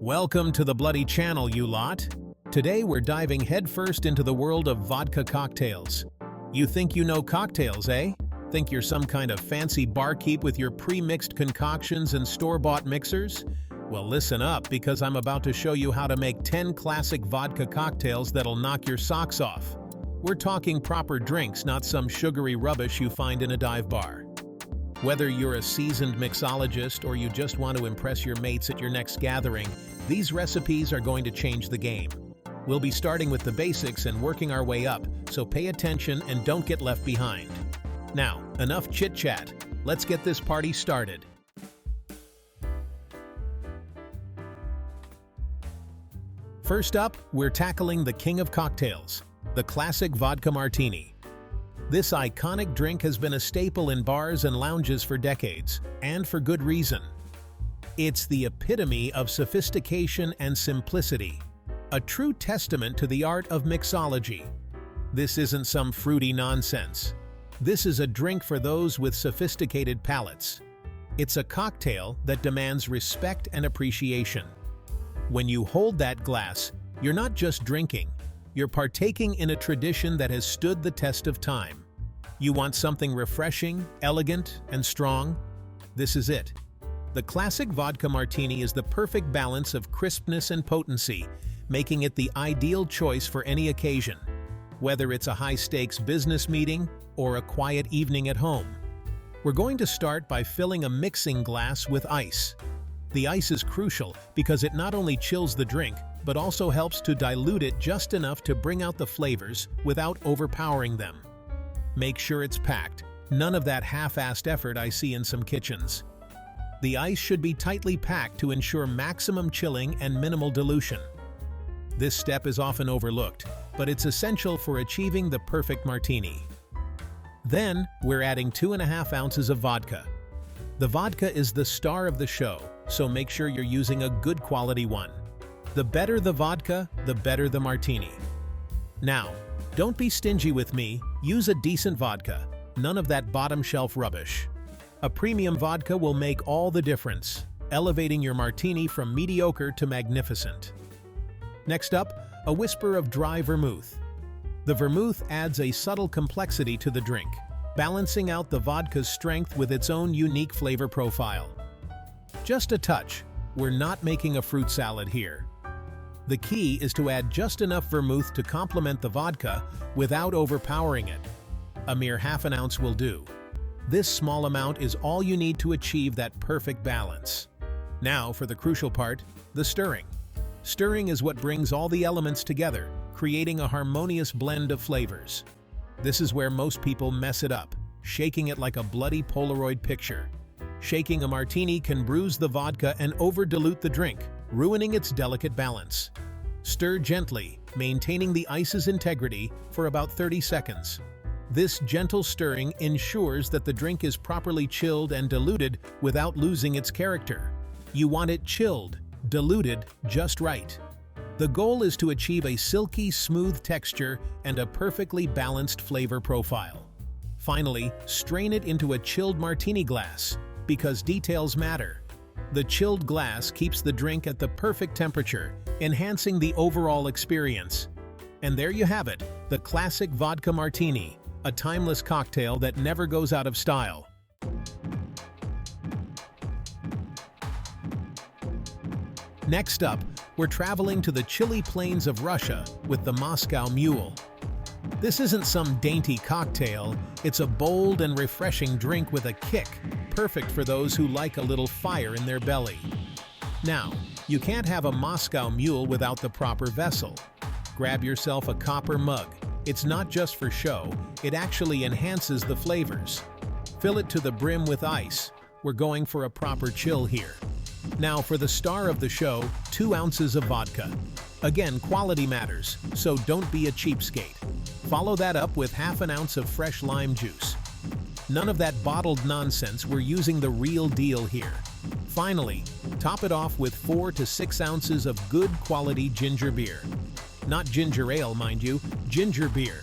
Welcome to the Bloody Channel, you lot. Today we're diving headfirst into the world of vodka cocktails. You think you know cocktails, eh? Think you're some kind of fancy barkeep with your pre-mixed concoctions and store-bought mixers? Well, listen up, because I'm about to show you how to make 10 classic vodka cocktails that'll knock your socks off. We're talking proper drinks, not some sugary rubbish you find in a dive bar. Whether you're a seasoned mixologist or you just want to impress your mates at your next gathering, these recipes are going to change the game. We'll be starting with the basics and working our way up, so pay attention and don't get left behind. Now, enough chit-chat. Let's get this party started. First up, we're tackling the king of cocktails, the classic vodka martini. This iconic drink has been a staple in bars and lounges for decades, and for good reason. It's the epitome of sophistication and simplicity, a true testament to the art of mixology. This isn't some fruity nonsense. This is a drink for those with sophisticated palates. It's a cocktail that demands respect and appreciation. When you hold that glass, you're not just drinking, you're partaking in a tradition that has stood the test of time. You want something refreshing, elegant, and strong? This is it. The classic vodka martini is the perfect balance of crispness and potency, making it the ideal choice for any occasion, whether it's a high-stakes business meeting or a quiet evening at home. We're going to start by filling a mixing glass with ice. The ice is crucial because it not only chills the drink, but also helps to dilute it just enough to bring out the flavors without overpowering them. Make sure it's packed, none of that half-assed effort I see in some kitchens. The ice should be tightly packed to ensure maximum chilling and minimal dilution. This step is often overlooked, but it's essential for achieving the perfect martini. Then, we're adding 2.5 ounces of vodka. The vodka is the star of the show, so make sure you're using a good quality one. The better the vodka, the better the martini. Now, don't be stingy with me, use a decent vodka, none of that bottom-shelf rubbish. A premium vodka will make all the difference, elevating your martini from mediocre to magnificent. Next up, a whisper of dry vermouth. The vermouth adds a subtle complexity to the drink, balancing out the vodka's strength with its own unique flavor profile. Just a touch, we're not making a fruit salad here. The key is to add just enough vermouth to complement the vodka without overpowering it. A mere half an ounce will do. This small amount is all you need to achieve that perfect balance. Now for the crucial part, the stirring. Stirring is what brings all the elements together, creating a harmonious blend of flavors. This is where most people mess it up, shaking it like a bloody Polaroid picture. Shaking a martini can bruise the vodka and over-dilute the drink, ruining its delicate balance. Stir gently, maintaining the ice's integrity for about 30 seconds. This gentle stirring ensures that the drink is properly chilled and diluted without losing its character. You want it chilled, diluted just right. The goal is to achieve a silky, smooth texture and a perfectly balanced flavor profile. Finally, strain it into a chilled martini glass, because details matter. The chilled glass keeps the drink at the perfect temperature, enhancing the overall experience. And there you have it, the classic vodka martini, a timeless cocktail that never goes out of style. Next up, we're traveling to the chilly plains of Russia with the Moscow Mule. This isn't some dainty cocktail, it's a bold and refreshing drink with a kick, perfect for those who like a little fire in their belly. Now, you can't have a Moscow Mule without the proper vessel. Grab yourself a copper mug. It's not just for show, it actually enhances the flavors. Fill it to the brim with ice. We're going for a proper chill here. Now for the star of the show, 2 ounces of vodka. Again, quality matters, so don't be a cheapskate. Follow that up with half an ounce of fresh lime juice. None of that bottled nonsense, we're using the real deal here. Finally, top it off with 4 to 6 ounces of good quality ginger beer. Not ginger ale, mind you, ginger beer.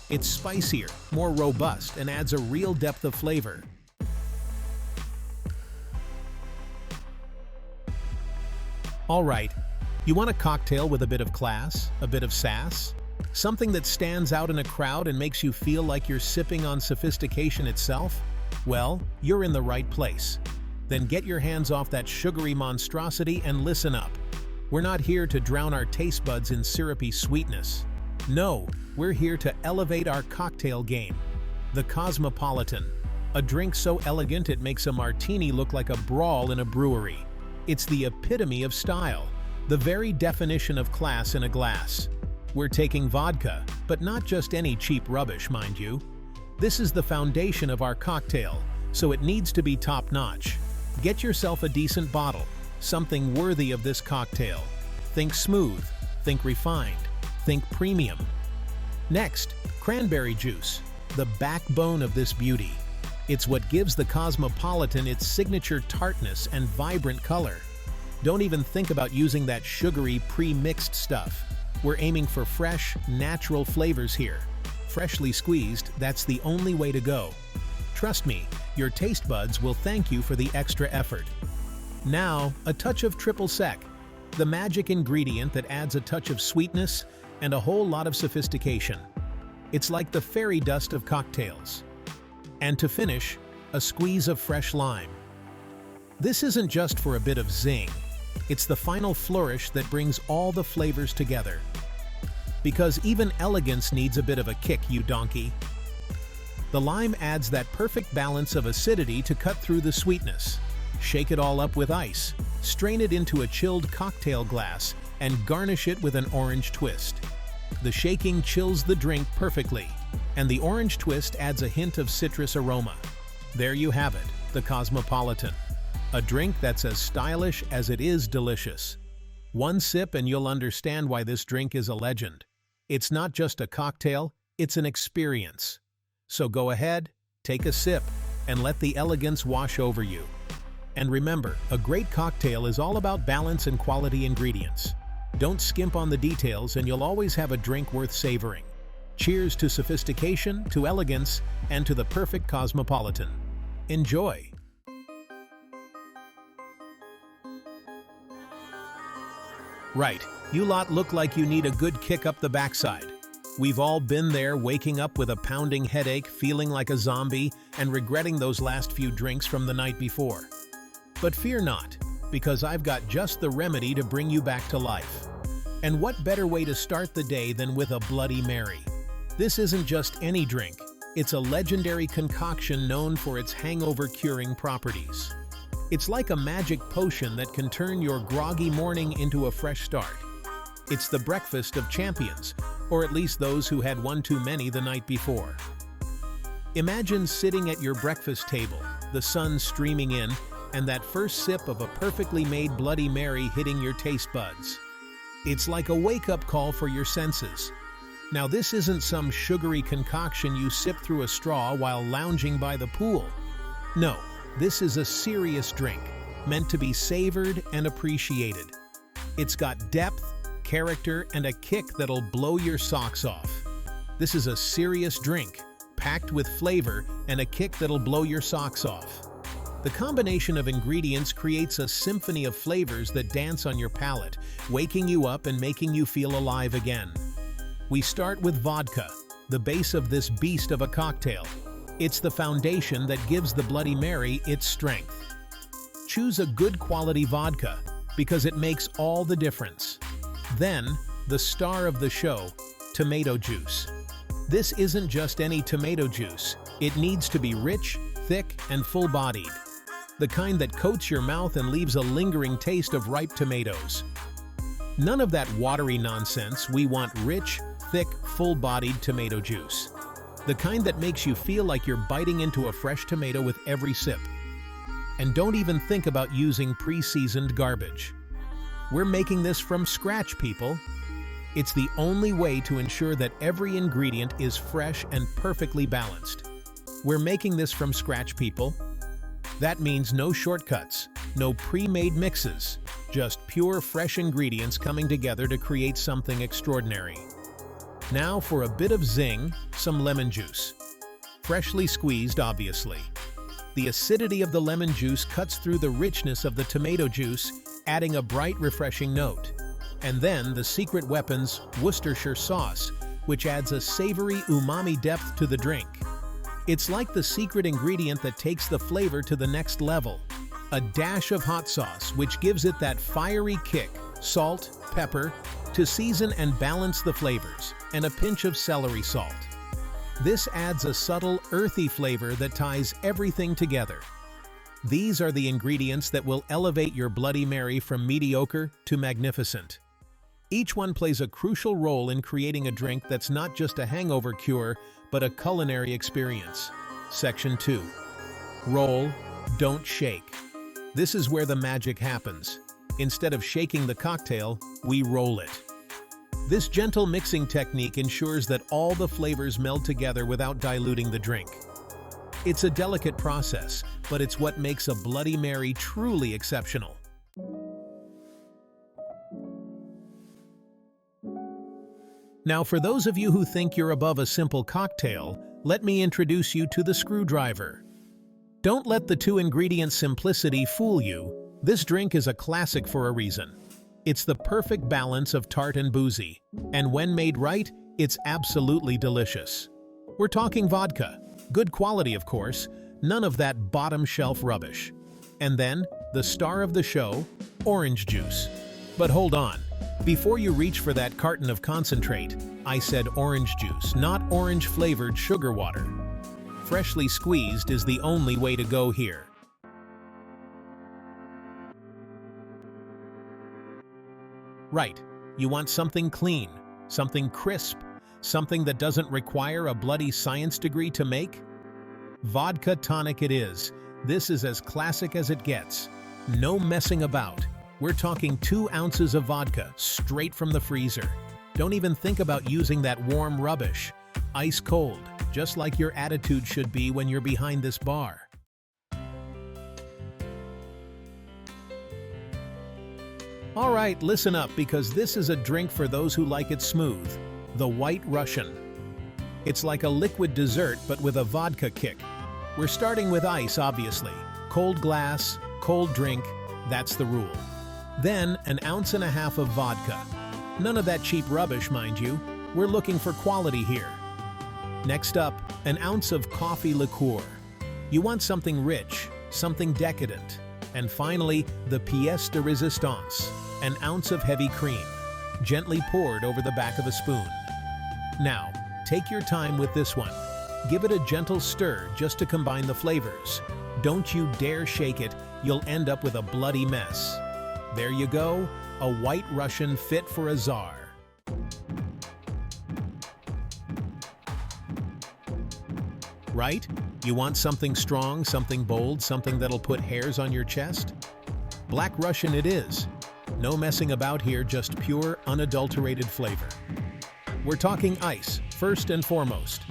It's spicier, more robust, and adds a real depth of flavor. All right, you want a cocktail with a bit of class, a bit of sass? Something that stands out in a crowd and makes you feel like you're sipping on sophistication itself? Well, you're in the right place. Then get your hands off that sugary monstrosity and listen up. We're not here to drown our taste buds in syrupy sweetness. No, we're here to elevate our cocktail game. The Cosmopolitan, a drink so elegant it makes a martini look like a brawl in a brewery. It's the epitome of style, the very definition of class in a glass. We're taking vodka, but not just any cheap rubbish, mind you. This is the foundation of our cocktail, so it needs to be top-notch. Get yourself a decent bottle, something worthy of this cocktail. Think smooth, think refined, think premium. Next, cranberry juice, the backbone of this beauty. It's what gives the Cosmopolitan its signature tartness and vibrant color. Don't even think about using that sugary, pre-mixed stuff. We're aiming for fresh, natural flavors here. Freshly squeezed, that's the only way to go. Trust me, your taste buds will thank you for the extra effort. Now, a touch of triple sec, the magic ingredient that adds a touch of sweetness and a whole lot of sophistication. It's like the fairy dust of cocktails. And to finish, a squeeze of fresh lime. This isn't just for a bit of zing. It's the final flourish that brings all the flavors together. Because even elegance needs a bit of a kick, you donkey. The lime adds that perfect balance of acidity to cut through the sweetness. Shake it all up with ice, strain it into a chilled cocktail glass, and garnish it with an orange twist. The shaking chills the drink perfectly, and the orange twist adds a hint of citrus aroma. There you have it, the Cosmopolitan. A drink that's as stylish as it is delicious. One sip and you'll understand why this drink is a legend. It's not just a cocktail, it's an experience. So go ahead, take a sip, and let the elegance wash over you. And remember, a great cocktail is all about balance and quality ingredients. Don't skimp on the details and you'll always have a drink worth savoring. Cheers to sophistication, to elegance, and to the perfect Cosmopolitan. Enjoy! Right, you lot look like you need a good kick up the backside. We've all been there, waking up with a pounding headache, feeling like a zombie, and regretting those last few drinks from the night before. But fear not, because I've got just the remedy to bring you back to life. And what better way to start the day than with a Bloody Mary? This isn't just any drink, it's a legendary concoction known for its hangover-curing properties. It's like a magic potion that can turn your groggy morning into a fresh start. It's the breakfast of champions, or at least those who had one too many the night before. Imagine sitting at your breakfast table, the sun streaming in, and that first sip of a perfectly made Bloody Mary hitting your taste buds. It's like a wake-up call for your senses. Now this isn't some sugary concoction you sip through a straw while lounging by the pool. No, this is a serious drink, meant to be savored and appreciated. It's got depth, character, and a kick that'll blow your socks off. This is a serious drink, packed with flavor and a kick that'll blow your socks off. The combination of ingredients creates a symphony of flavors that dance on your palate, waking you up and making you feel alive again. We start with vodka, the base of this beast of a cocktail. It's the foundation that gives the Bloody Mary its strength. Choose a good quality vodka, because it makes all the difference. Then, the star of the show, tomato juice. This isn't just any tomato juice. It needs to be rich, thick, and full-bodied. The kind that coats your mouth and leaves a lingering taste of ripe tomatoes. None of that watery nonsense. We want rich, thick, full-bodied tomato juice. The kind that makes you feel like you're biting into a fresh tomato with every sip. And don't even think about using pre-seasoned garbage. We're making this from scratch, people. It's the only way to ensure that every ingredient is fresh and perfectly balanced. We're making this from scratch, people. That means no shortcuts, no pre-made mixes, just pure, fresh ingredients coming together to create something extraordinary. Now for a bit of zing, some lemon juice. Freshly squeezed, obviously. The acidity of the lemon juice cuts through the richness of the tomato juice, adding a bright, refreshing note. And then the secret weapon's Worcestershire sauce, which adds a savory umami depth to the drink. It's like the secret ingredient that takes the flavor to the next level. A dash of hot sauce, which gives it that fiery kick, salt, pepper, to season and balance the flavors, and a pinch of celery salt. This adds a subtle, earthy flavor that ties everything together. These are the ingredients that will elevate your Bloody Mary from mediocre to magnificent. Each one plays a crucial role in creating a drink that's not just a hangover cure, but a culinary experience. Section 2. Roll, don't shake. This is where the magic happens. Instead of shaking the cocktail, we roll it. This gentle mixing technique ensures that all the flavors meld together without diluting the drink. It's a delicate process, but it's what makes a Bloody Mary truly exceptional. Now, for those of you who think you're above a simple cocktail, let me introduce you to the screwdriver. Don't let the two-ingredient simplicity fool you. This drink is a classic for a reason. It's the perfect balance of tart and boozy, and when made right, it's absolutely delicious. We're talking vodka. Good quality, of course, none of that bottom-shelf rubbish. And then, the star of the show, orange juice. But hold on. Before you reach for that carton of concentrate, I said orange juice, not orange-flavored sugar water. Freshly squeezed is the only way to go here. Right, you want something clean, something crisp, something that doesn't require a bloody science degree to make? Vodka tonic it is. This is as classic as it gets. No messing about. We're talking 2 ounces of vodka, straight from the freezer. Don't even think about using that warm rubbish. Ice cold, just like your attitude should be when you're behind this bar. Alright, listen up, because this is a drink for those who like it smooth. The White Russian. It's like a liquid dessert, but with a vodka kick. We're starting with ice, obviously. Cold glass, cold drink, that's the rule. Then, 1.5 ounces of vodka. None of that cheap rubbish, mind you. We're looking for quality here. Next up, 1 ounce of coffee liqueur. You want something rich, something decadent. And finally, the pièce de résistance, 1 ounce of heavy cream, gently poured over the back of a spoon. Now, take your time with this one. Give it a gentle stir just to combine the flavors. Don't you dare shake it, you'll end up with a bloody mess. There you go, a White Russian fit for a czar. Right? You want something strong, something bold, something that'll put hairs on your chest? Black Russian it is. No messing about here, just pure, unadulterated flavor. We're talking ice, first and foremost.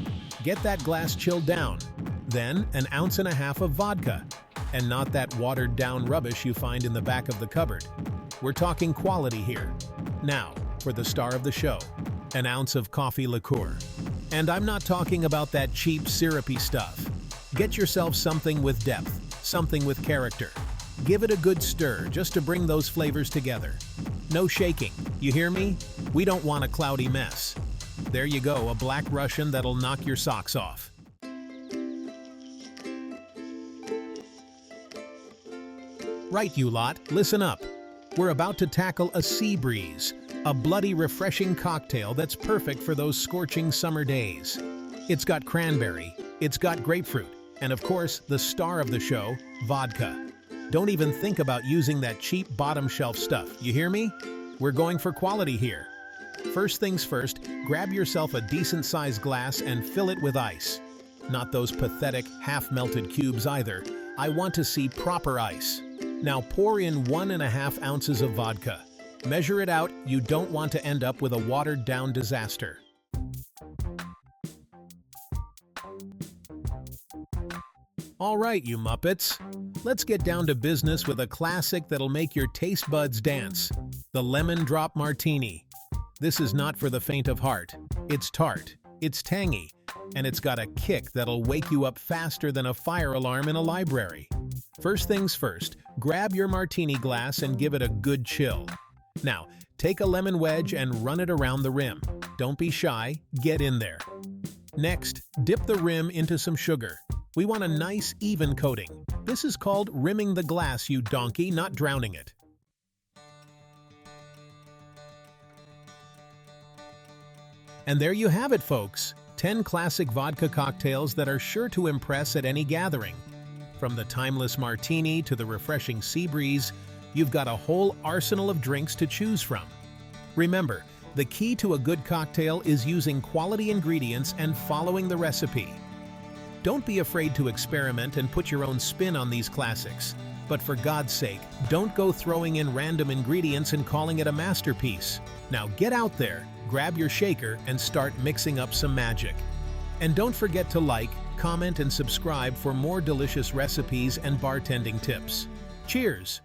Get that glass chilled down. Then 1.5 ounces of vodka. And not that watered-down rubbish you find in the back of the cupboard. We're talking quality here. Now, for the star of the show, 1 ounce of coffee liqueur. And I'm not talking about that cheap, syrupy stuff. Get yourself something with depth, something with character. Give it a good stir just to bring those flavors together. No shaking, you hear me? We don't want a cloudy mess. There you go, a Black Russian that'll knock your socks off. Right, you lot, listen up. We're about to tackle a sea breeze, a bloody refreshing cocktail that's perfect for those scorching summer days. It's got cranberry, it's got grapefruit, and of course, the star of the show, vodka. Don't even think about using that cheap bottom-shelf stuff, you hear me? We're going for quality here. First things first, grab yourself a decent-sized glass and fill it with ice. Not those pathetic, half-melted cubes either. I want to see proper ice. Now pour in 1.5 ounces of vodka. Measure it out, you don't want to end up with a watered-down disaster. All right, you Muppets. Let's get down to business with a classic that'll make your taste buds dance. The Lemon Drop Martini. This is not for the faint of heart. It's tart, it's tangy, and it's got a kick that'll wake you up faster than a fire alarm in a library. First things first, grab your martini glass and give it a good chill. Now, take a lemon wedge and run it around the rim. Don't be shy, get in there. Next, dip the rim into some sugar. We want a nice, even coating. This is called rimming the glass, you donkey, not drowning it. And there you have it, folks. 10 classic vodka cocktails that are sure to impress at any gathering. From the timeless martini to the refreshing sea breeze, you've got a whole arsenal of drinks to choose from. Remember, the key to a good cocktail is using quality ingredients and following the recipe. Don't be afraid to experiment and put your own spin on these classics. But for God's sake, don't go throwing in random ingredients and calling it a masterpiece. Now get out there, grab your shaker, and start mixing up some magic. And don't forget to like, comment, and subscribe for more delicious recipes and bartending tips. Cheers!